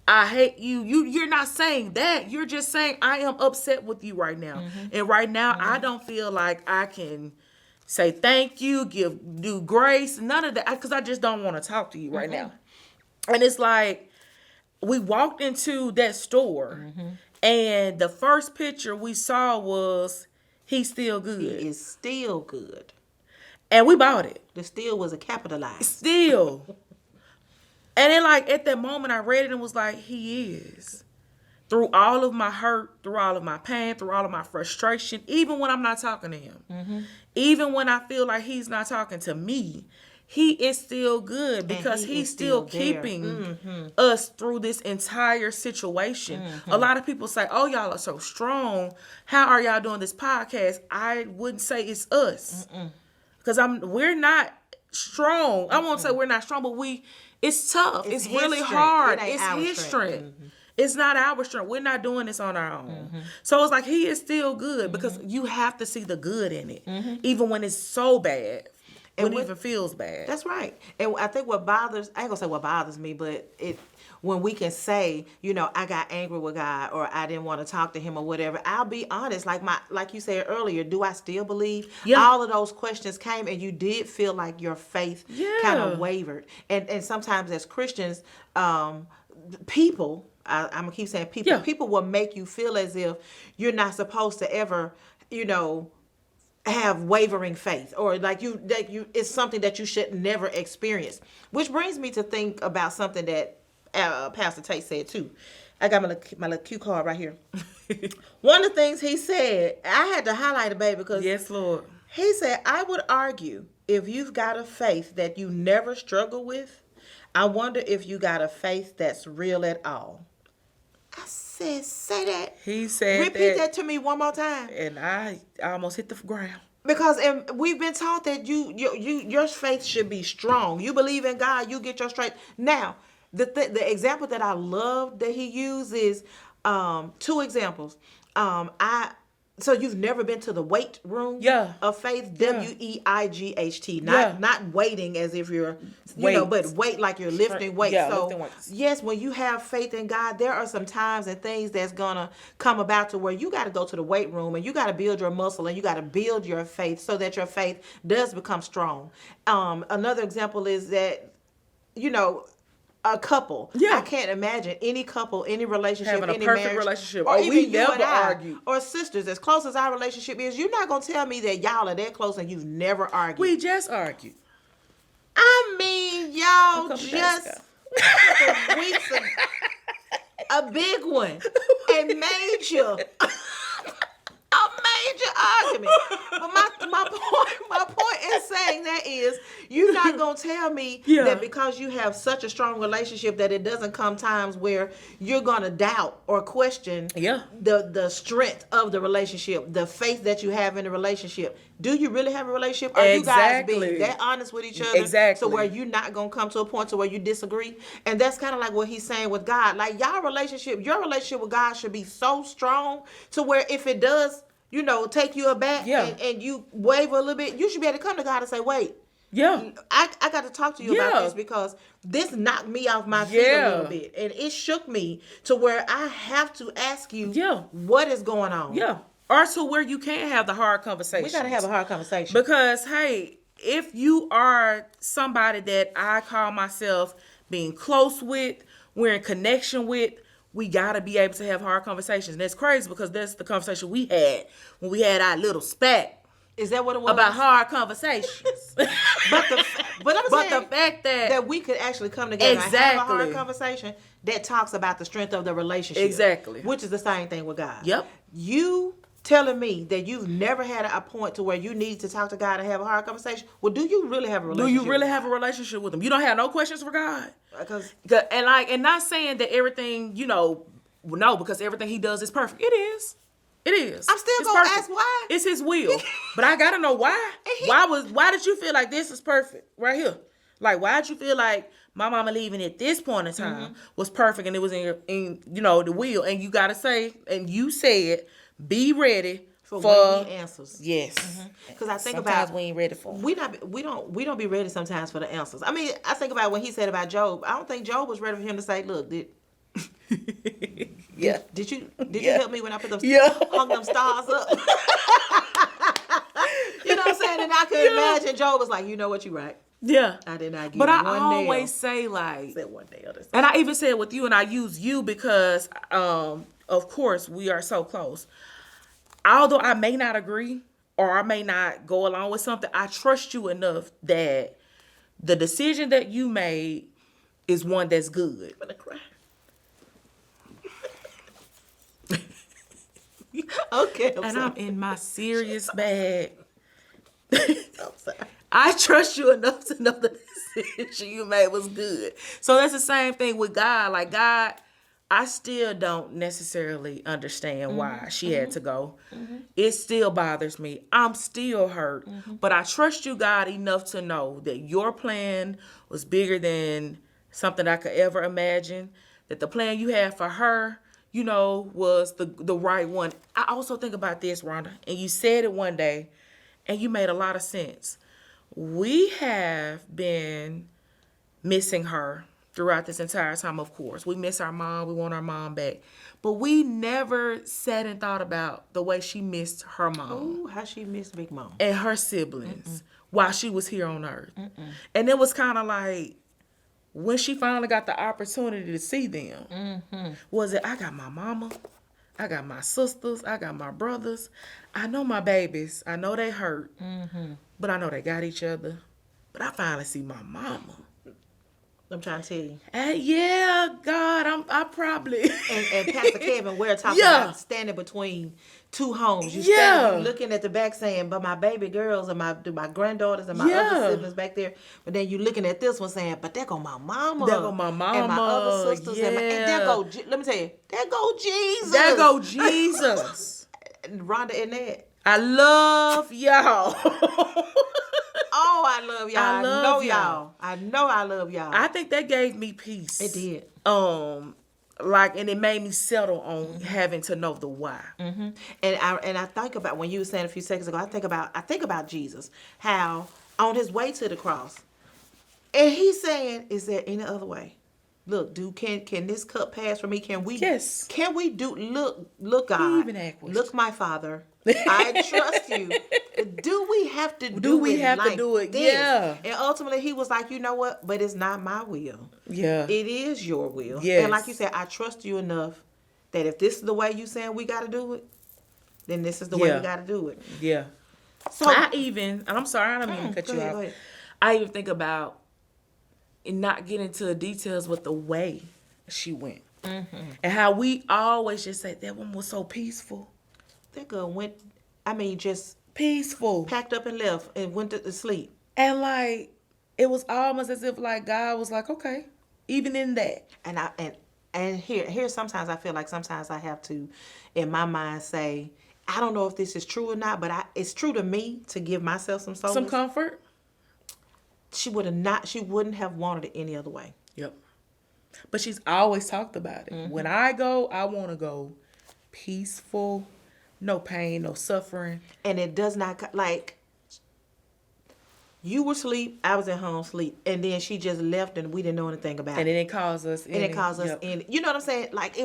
I hate you. You're not saying that. You're just saying I am upset with you right now. And right now I don't feel like I can say thank you, do grace, none of that, because I just don't want to talk to you right now. And it's like we walked into that store and the first picture we saw was he's still good. He is still good. And we bought it. The still was a capitalized. Still. And then like at that moment I read it and was like, he is. Through all of my hurt, through all of my pain, through all of my frustration, even when I'm not talking to him, even when I feel like he's not talking to me, he is still good because he's still keeping us through this entire situation. A lot of people say, oh, y'all are so strong. How are y'all doing this podcast? I wouldn't say it's us because we're not strong. I won't say we're not strong, but it's tough. It's really hard. It's his strength. It's not our strength. We're not doing this on our own. So it's like he is still good because you have to see the good in it, even when it's so bad. When it even feels bad. That's right. And I think I ain't gonna say what bothers me, but when we can say, I got angry with God or I didn't want to talk to him or whatever, I'll be honest, like you said earlier, do I still believe? Yeah. All of those questions came and you did feel like your faith kind of wavered. And sometimes as Christians, people, I'm gonna keep saying people, people will make you feel as if you're not supposed to ever, have wavering faith, or like you it's something that you should never experience. Which brings me to think about something that Pastor Tate said too. I got my little cue card right here. One of the things he said, I had to highlight it, baby, because yes, Lord. He said, I would argue if you've got a faith that you never struggle with, I wonder if you got a faith that's real at all. I said, say that. He said repeat that to me one more time. And I almost hit the ground. Because we've been taught that your faith should be strong. You believe in God, you get your strength. Now, the example that I love that he used is two examples. So you've never been to the weight room of faith? WEIGHT. Not waiting as if you're, but wait like you're lifting weights. Lifting weights. Yes, when you have faith in God, there are some times and things that's going to come about to where you got to go to the weight room and you got to build your muscle and you got to build your faith so that your faith does become strong. Another example is that, a couple. I can't imagine any couple, any relationship, having a any perfect marriage, relationship. or even we you never and I, argue. or sisters, as close as our relationship is. You're not gonna tell me that y'all are that close and you've never argued. We just argued. I mean, y'all just weeks ago, a big one, and major. A major argument. But my point in saying that is you're not gonna tell me that because you have such a strong relationship that it doesn't come times where you're gonna doubt or question the strength of the relationship, the faith that you have in the relationship. Do you really have a relationship? Are you guys being that honest with each other? Exactly. So where you're not gonna come to a point to where you disagree? And that's kind of like what he's saying with God. Like your relationship with God should be so strong to where if it does, take you aback and you waver a little bit, you should be able to come to God and say, wait. Yeah. I got to talk to you about this because this knocked me off my feet a little bit. And it shook me to where I have to ask you what is going on. Yeah. Or to where you can't have the hard conversation. We got to have a hard conversation. Because, hey, if you are somebody that I call myself being close with, we're in connection with, we got to be able to have hard conversations. And that's crazy because that's the conversation we had when we had our little spat. Is that what it was? About hard conversations. but the fact that we could actually come together and have a hard conversation that talks about the strength of the relationship. Exactly. Which is the same thing with God. Yep. You telling me that you've never had a point to where you need to talk to God and have a hard conversation. Well, do you really have a relationship? Do you really have a relationship with him? You don't have no questions for God? And not saying that everything, no, because everything he does is perfect. It is. It is. I'm still going to ask why. It's his will. But I got to know why. Why did you feel like this is perfect right here? Like, why did you feel like my mama leaving at this point in time was perfect and it was in the will? And you got to say, and you said, be ready for for when he answers. Yes. Because I think Sometimes about we ain't ready for. we don't be ready sometimes for the answers. I mean, I think about when he said about Job. I don't think Job was ready for him to say, "Look, Yeah. did you Yeah. help me when I put them Yeah. hung them stars up?" You know what I'm saying? And I could imagine Job was like, "You know what? You right. Yeah. I did not give But one I nail." always say like, Said one nail. and I even said with you, and I use you because, of course, we are so close. Although I may not agree or I may not go along with something, I trust you enough that the decision that you made is one that's good. I'm gonna cry. Okay, I'm in my serious bag. I'm sorry. I trust you enough to know the decision you made was good. So that's the same thing with God. Like God, I still don't necessarily understand why she had to go. It still bothers me. I'm still hurt. But I trust you, God, enough to know that your plan was bigger than something I could ever imagine. That the plan you had for her, you know, was the right one. I also think about this, Rhonda, and you said it one day, and you made a lot of sense. We have been missing her throughout this entire time, of course. We miss our mom. We want our mom back. But we never sat and thought about the way she missed her mom. Ooh, how she missed Big Mom. And her siblings while she was here on earth. And it was kind of like, when she finally got the opportunity to see them, was it, I got my mama, I got my sisters, I got my brothers. I know my babies. I know they hurt. But I know they got each other. But I finally see my mama. I'm trying to tell you. And yeah, God, I probably. And Pastor Kevin, we're talking Yeah. about standing between two homes. You Yeah. you looking at the back saying, but my baby girls and my granddaughters and my Yeah. other siblings back there. But then you looking at this one saying, but there go my mama. There go my And my mama. other sisters. And there Yeah. go, let me tell you, there go Jesus. There go Jesus. And Rhonda and that. I love y'all. Oh, I love y'all. I love know y'all. I know I love y'all. I think that gave me peace. It did. And it made me settle on having to know the why. And I think about when you were saying a few seconds ago. I think about Jesus, how on his way to the cross, and he's saying, "Is there any other way? Look, can this cup pass from me? Can we? Yes. Can we do? Look, God. even asked. Look, my Father. I trust you. Do we have to do it? Like this? Yeah. And ultimately, he was like, you know what? But it's not my will. Yeah. It is your will. Yes. And like you said, I trust you enough that if this is the way you saying we got to do it, then this is the way we got to do it. Yeah. So and I'm sorry, I don't mean to cut go you ahead, off. go ahead. I even think about and not get into the details with the way she went. And how we always just say, that one was so peaceful. that girl went, just Peaceful. packed up and left and went to sleep. And like, it was almost as if like God was like, okay, even in that. And here sometimes I feel like sometimes I have to, in my mind, say, I don't know if this is true or not, but it's true to me to give myself some solace. Some comfort. She wouldn't have wanted it any other way. Yep. But she's always talked about it. When I go, I want to go peaceful, no pain, no suffering. And it does not, like, you were asleep, I was at home sleep, and then she just left and we didn't know anything about it. And it didn't cause us any. And it caused us any, you know what I'm saying? Like, she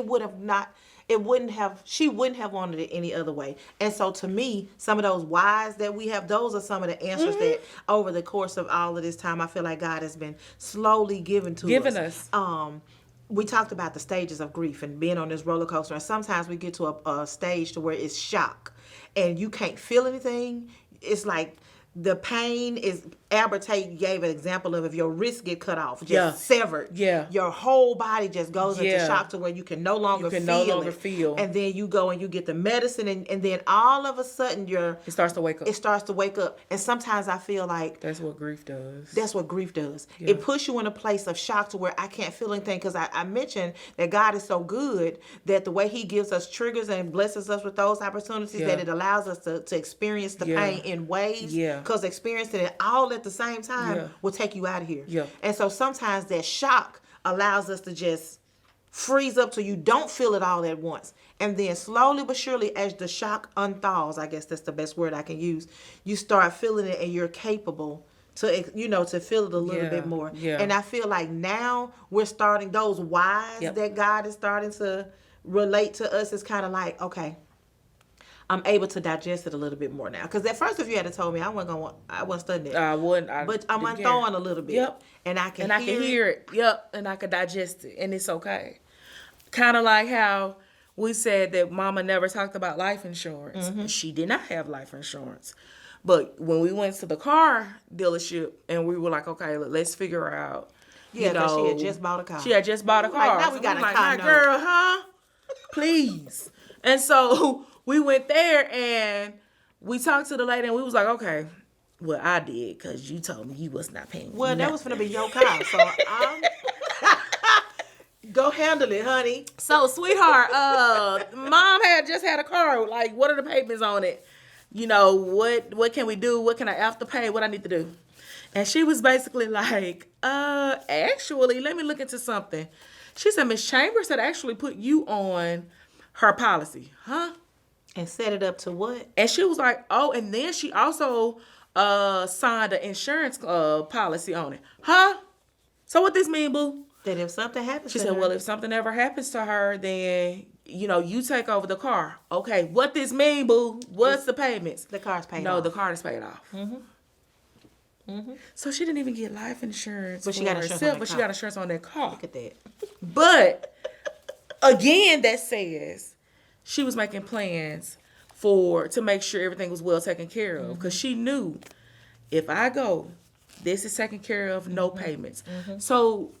wouldn't have wanted it any other way. And so to me, some of those whys that we have, those are some of the answers that over the course of all of this time, I feel like God has been slowly giving us. We talked about the stages of grief and being on this roller coaster. And sometimes we get to a stage to where it's shock and you can't feel anything. It's like the pain is, Albert Tate gave an example of if your wrist get cut off, just severed. Yeah. Your whole body just goes into shock to where you can no longer feel. And then you go and you get the medicine and then all of a sudden it starts to wake up. And sometimes I feel like that's what grief does. Yeah. It puts you in a place of shock to where I can't feel anything, because I mentioned that God is so good that the way he gives us triggers and blesses us with those opportunities, that it allows us to experience the pain in waves. Because experiencing it all at the same time will take you out of here. And so sometimes that shock allows us to just freeze up so you don't feel it all at once. And then slowly but surely, as the shock unthaws, I guess that's the best word I can use, you start feeling it and you're capable to, to feel it a little bit more. Yeah. And I feel like now we're starting, those whys that God is starting to relate to us is kind of like, okay, I'm able to digest it a little bit more now. Because at first, if you had told me, I wasn't studying it. I wouldn't. But I'm unthawing a little bit. Yep. And I can hear it. Yep. And I can digest it. And it's okay. Kind of like how we said that Mama never talked about life insurance. Mm-hmm. She did not have life insurance. But when we went to the car dealership and we were like, okay, let's figure out. Yeah, because she had just bought a car. She had just bought a car. Like, now we got a car note. Girl, huh? Please. And so we went there and we talked to the lady and we was like, okay, well, I did because you told me you was not paying. Well, that was going to be your car. So go handle it, honey. So, sweetheart, Mom just had a car. Like, what are the payments on it? What can we do? What can I have to pay? What I need to do? And she was basically like, actually, let me look into something. She said, Miss Chambers had actually put you on her policy. Huh? And set it up to what? And she was like, oh, and then she also signed an insurance policy on it. Huh? So what this mean, boo? That if something happens to her. She said, well, if something ever happens to her, then, you take over the car. Okay, what this mean, boo? What's the payments? The car's paid off. No, the car is paid off. Mm-hmm. Mm-hmm. So she didn't even get life insurance but she got insurance herself, but she got insurance on that car. Look at that. But, again, that says she was making plans to make sure everything was well taken care of. Because she knew, if I go, this is taken care of, no payments. Mm-hmm. So,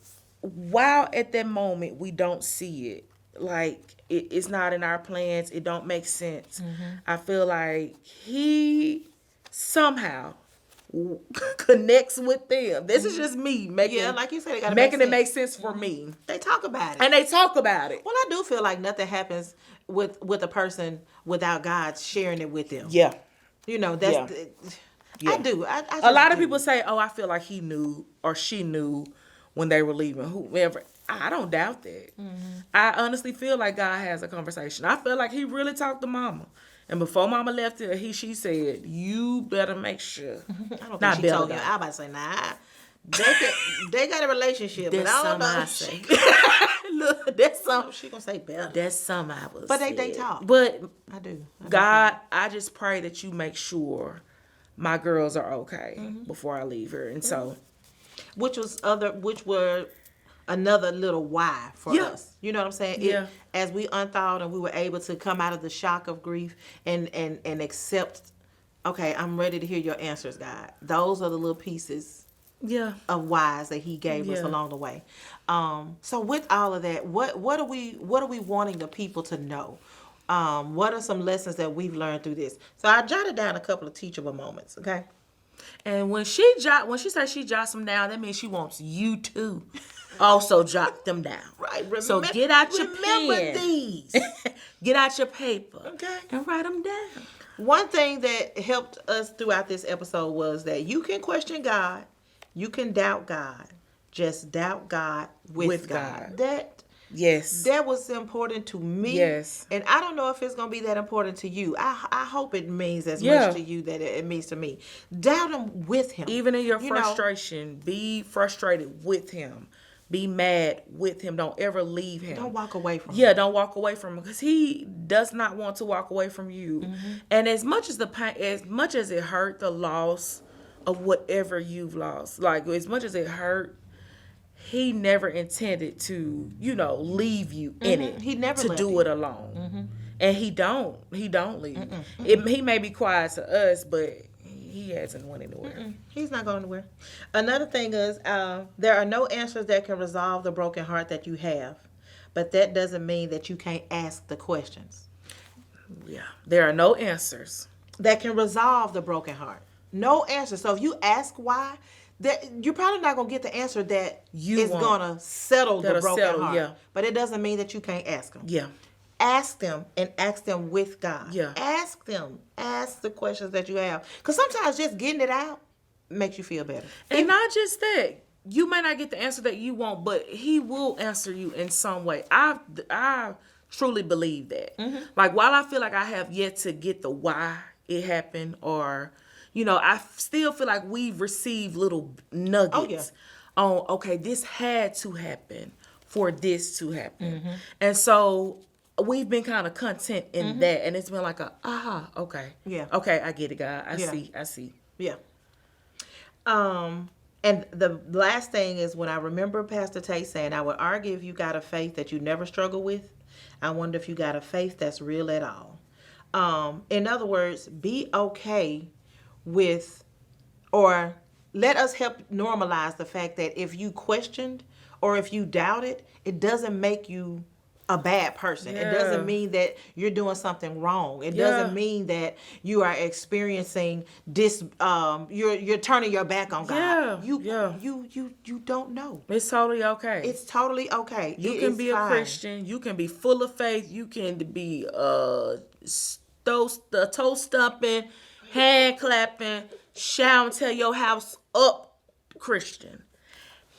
while at that moment we don't see it, like it's not in our plans, it don't make sense. Mm-hmm. I feel like he somehow connects with them. This is just me making, like you said, making it make sense for me. They talk about it, and they talk about it. Well, I do feel like nothing happens with a person without God sharing it with them. Yeah, that's. Yeah. I do. A lot of people say, "Oh, I feel like he knew or she knew." When they were leaving, whoever, I don't doubt that. Mm-hmm. I honestly feel like God has a conversation. I feel like he really talked to Mama. And before Mama left her, she said, you better make sure. I don't think she told him. I about to say, nah. They got a relationship, but I don't know. I say. Look, that's something. She gonna say better. That's something I was. But they talk. But I do. God, I just pray that you make sure my girls are okay before I leave her. And so. Which were another little why for us. You know what I'm saying? As we unthawed and we were able to come out of the shock of grief and accept, okay, I'm ready to hear your answers, God. Those are the little pieces of whys that he gave us along the way. So with all of that, what are we wanting the people to know? What are some lessons that we've learned through this? So I jotted down a couple of teachable moments, okay? And when she says she jots them down, that means she wants you to also jot them down. Right. So get out your remember pen. These. Get out your paper. Okay. And write them down. One thing that helped us throughout this episode was that you can question God. You can doubt God. Just doubt God with God. That was important to me. Yes. And I don't know if it's going to be that important to you. I hope it means as much to you that it means to me. Doubt him with him. Even in your frustration, be frustrated with him. Be mad with him. Don't ever leave him. Don't walk away from him. Yeah, don't walk away from him because he does not want to walk away from you. Mm-hmm. And as much as the pain, as much as it hurt, the loss of whatever you've lost, like as much as it hurt, he never intended to, leave you in it. He never to do it alone. Mm-hmm. And he don't leave. He may be quiet to us, but he hasn't went anywhere. He's not going anywhere. Another thing is, there are no answers that can resolve the broken heart that you have, but that doesn't mean that you can't ask the questions. Yeah, there are no answers that can resolve the broken heart. No answers. So if you ask why, you're probably not going to get the answer that is going to settle the broken heart. Yeah. But it doesn't mean that you can't ask them. Yeah. Ask them and ask them with God. Yeah. Ask them. Ask the questions that you have. Because sometimes just getting it out makes you feel better. And not just that. you may not get the answer that you want, but he will answer you in some way. I truly believe that. Like, while I feel like I have yet to get the why it happened, or, you know, I still feel like we've received little nuggets on, okay, this had to happen for this to happen. And so we've been kind of content in that, and it's been like okay. Yeah. Okay, I get it, God. I see. Yeah. And the last thing is, when I remember Pastor Tate saying, I would argue if you got a faith that you never struggle with, I wonder if you got a faith that's real at all. In other words, be okay with, or let us help normalize the fact that if you questioned or if you doubted, it doesn't make you a bad person. It doesn't mean that you're doing something wrong. It doesn't mean that you are experiencing this. You're turning your back on God. You don't know. It's totally okay. It's totally okay. You can be a Christian. You can be full of faith. You can be toe stumping, hand clapping, shout, tell your house up Christian,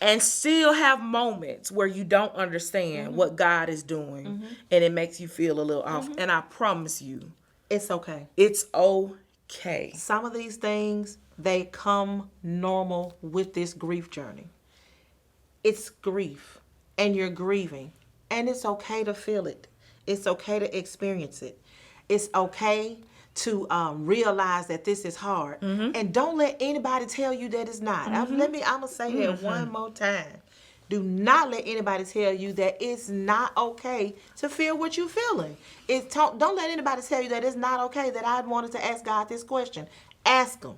and still have moments where you don't understand what God is doing, and it makes you feel a little off. And I promise you, it's okay. It's okay. Some of these things, they come normal with this grief journey. It's grief, and you're grieving, and it's okay to feel it. It's okay to experience it. It's okay to realize that this is hard. And don't let anybody tell you that it's not. I'm gonna say that one more time. Do not let anybody tell you that it's not okay to feel what you're feeling. Don't let anybody tell you that it's not okay that I wanted to ask God this question. Ask him,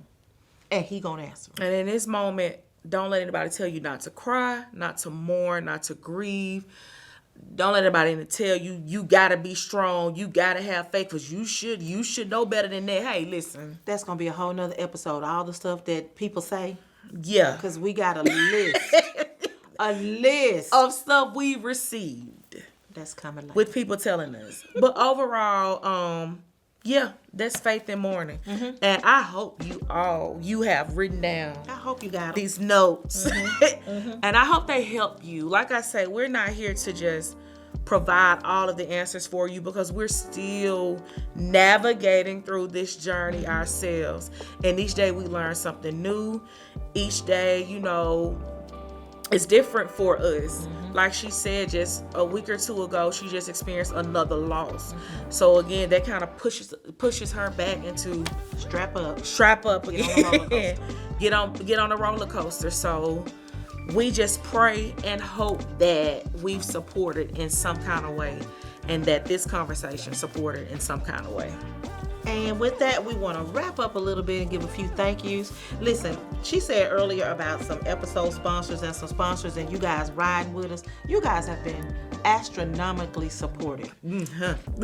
and he gonna answer. And in this moment, don't let anybody tell you not to cry, not to mourn, not to grieve. Don't let anybody tell you you gotta be strong, you gotta have faith, because you should know better than that. Hey, listen. That's gonna be a whole nother episode. All the stuff that people say. Yeah. Because we got a list. A list of stuff we received. That's coming later. With people telling us. But overall, that's faith in mourning. And I hope you have written down. I hope you got these notes. And I hope they help you. Like I say, we're not here to just provide all of the answers for you, because we're still navigating through this journey ourselves. And each day we learn something new. Each day, it's different for us. Like she said, just a week or two ago, she just experienced another loss. So again, that kind of pushes her back into strap up again. Get on a roller coaster. So we just pray and hope that we've supported in some kind of way, and that this conversation supported in some kind of way. And with that, we want to wrap up a little bit and give a few thank yous. Listen, she said earlier about some episode sponsors and some sponsors and you guys riding with us. You guys have been astronomically supportive.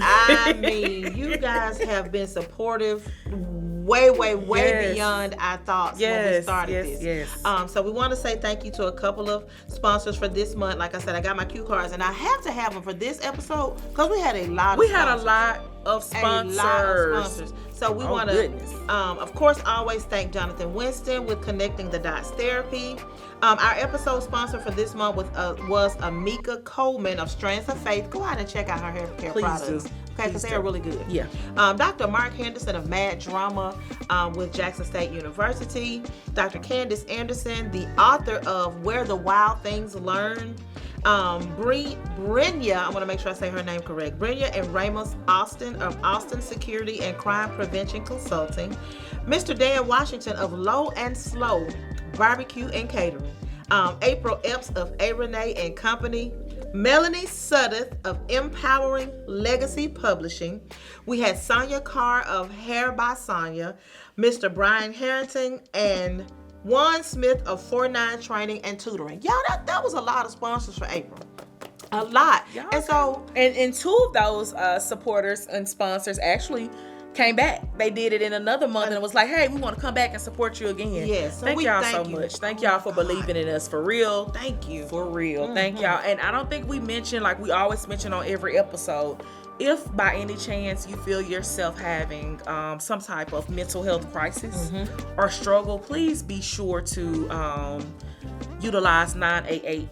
I mean, you guys have been supportive way beyond our thoughts when we started this. So we want to say thank you to a couple of sponsors for this month. Like I said, I got my cue cards, and I have to have them for this episode because we had a lot of sponsors. So we want to, of course, always thank Jonathan Winston with Connecting the Dots Therapy. Our episode sponsor for this month was Amika Coleman of Strands of Faith. Go out and check out her hair care products. Okay, because they are really good. Yeah. Dr. Mark Henderson of Mad Drama with Jackson State University. Dr. Candace Anderson, the author of Where the Wild Things Learn. Brenya, I want to make sure I say her name correct. Brenya and Ramos Austin of Austin Security and Crime Prevention Consulting. Mr. Dan Washington of Low and Slow Barbecue and Catering. April Epps of A. Renee and Company. Melanie Suddeth of Empowering Legacy Publishing. We had Sonia Carr of Hair by Sonia. Mr. Brian Harrington and Juan Smith of 49 Training and Tutoring. Y'all, that was a lot of sponsors for April. A lot. And so, and two of those supporters and sponsors actually came back. They did it in another month and it was like, hey, we want to come back and support you again. Yes. So thank y'all so much. Thank y'all for believing in us, for real. Thank you. For real. Thank y'all. And I don't think we mentioned, like we always mention on every episode, if by any chance you feel yourself having some type of mental health crisis or struggle, please be sure to utilize 988.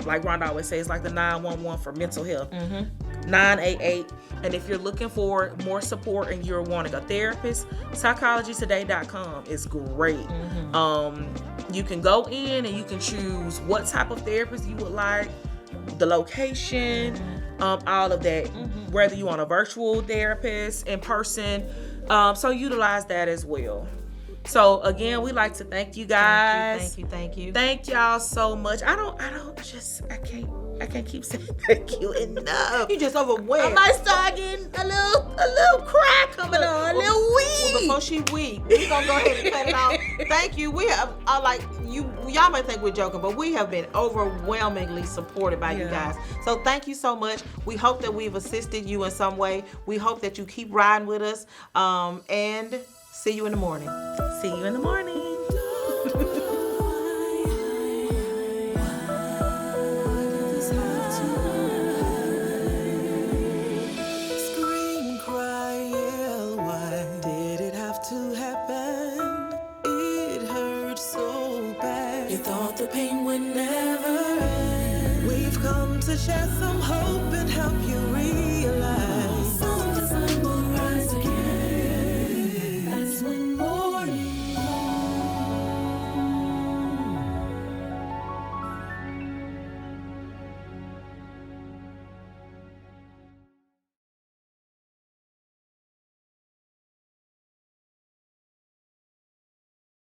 Like Rhonda always says, like the 911 for mental health. 988. And if you're looking for more support and you're wanting a therapist, psychologytoday.com is great. You can go in and you can choose what type of therapist you would like, the location, all of that, whether you want a virtual therapist, in person. So utilize that as well. So again, we like to thank you guys. Thank you. Thank y'all so much. I can't keep saying thank you enough. You just overwhelmed. I might start getting a little cry coming on, a little weak. Well, before she weak, we gonna go ahead and cut it off. Thank you. We have y'all might think we're joking, but we have been overwhelmingly supported by you guys. So thank you so much. We hope that we've assisted you in some way. We hope that you keep riding with us. And see you in the morning. See you in the morning. Scream, cry, yell, why did it have to happen? It hurt so bad. You thought the pain would never end. We've come to share some hope and help you realize